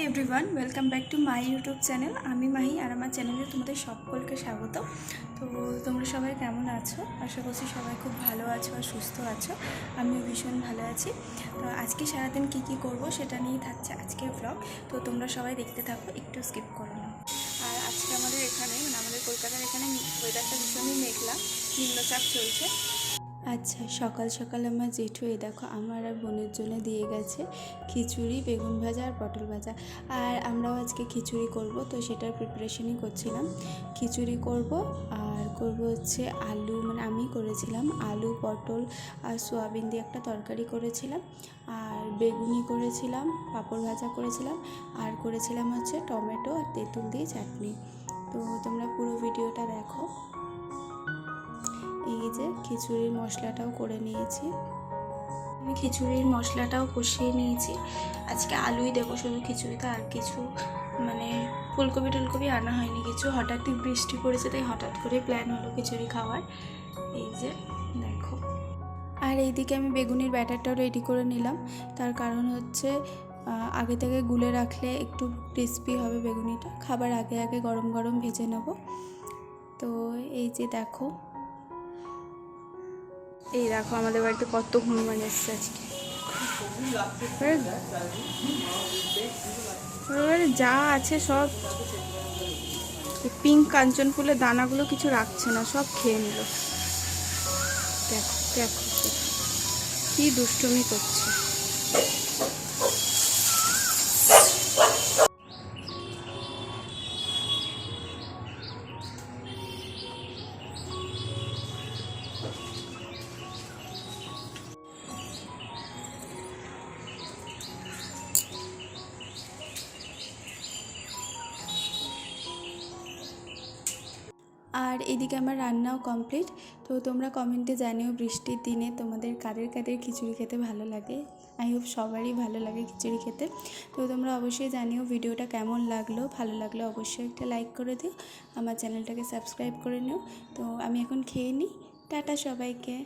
Everyone, welcome back to my YouTube channel. আমি মাহি আর আমার চ্যানেলে তোমাদের সকলকে স্বাগত। তো তোমরা সবাই কেমন আছো? আশা করছি সবাই খুব ভালো আছো আর সুস্থ আছো। আমিও ভীষণ ভালো আছি। তো আজকে সারাদিন কী করব সেটা নিয়েই থাকছে আজকের ব্লগ। তো তোমরা সবাই দেখতে থাকো, একটু স্কিপ করো না। আর আজকে আমাদের এখানে আমাদের কলকাতার এখানে ওয়েদারটা ভীষণই মেঘলা, নিম্নচাপ চলছে। আচ্ছা, সকাল সকাল আমার জেঠু এই দেখো আমার আর বোনের জন্য দিয়ে গেছে খিচুড়ি, বেগুন ভাজা আর পটল ভাজা। আর আমরাও আজকে খিচুড়ি করব, তো সেটার প্রিপারেশনই করছিলাম। খিচুড়ি করব আর করব হচ্ছে আলু, আমি করেছিলাম আলু, পটল আর সোয়াবিন দিয়ে একটা তরকারি করেছিলাম, আর বেগুনি করেছিলাম, পাঁপড় ভাজা করেছিলাম, আর করেছিলাম হচ্ছে টমেটো আর তেঁতুল দিয়ে চাটনি। তো তোমরা পুরো ভিডিওটা দেখো। এই যে খিচুড়ির মশলাটাও করে নিয়েছি, আমি খিচুড়ির মশলাটাও কষিয়ে নিয়েছি। আজকে আলুই দেবো শুধু খিচুড়িতে, আর কিছু ফুলকপি টুলকপি আনা হয়নি কিছু। হঠাৎই বৃষ্টি পড়েছে, তাই হঠাৎ করে প্ল্যান হলো খিচুড়ি খাওয়ার। এই যে দেখো। আর এইদিকে আমি বেগুনির ব্যাটারটাও রেডি করে নিলাম। তার কারণ হচ্ছে আগে থেকে গুলে রাখলে একটু ক্রিস্পি হবে বেগুনিটা, খাবার আগে আগে গরম গরম ভেজে নেব। তো এই যে দেখো, এই দেখো আমাদের বাড়িতে কত হনুমান এসছে আজকে। যা আছে সব পিঙ্ক কাঞ্চন ফুলের দানাগুলো কিছু রাখছে না, সব খেয়ে নিল। দেখো দেখো কি দুষ্টুমি করছে। আর এদিকে আমার রান্নাও কমপ্লিট। তো তোমরা কমেন্টে জানিও বৃষ্টির দিনে তোমাদের কাদের কাদের খিচুড়ি খেতে ভালো লাগে। আই হোপ সবারই ভালো লাগে খিচুড়ি খেতে। তো তোমরা অবশ্যই জানিও ভিডিওটা কেমন লাগলো। ভালো লাগলে অবশ্যই একটা লাইক করে দিও, আমার চ্যানেলটাকে সাবস্ক্রাইব করে নিও। তো আমি এখন খেয়ে নিই। টাটা সবাইকে।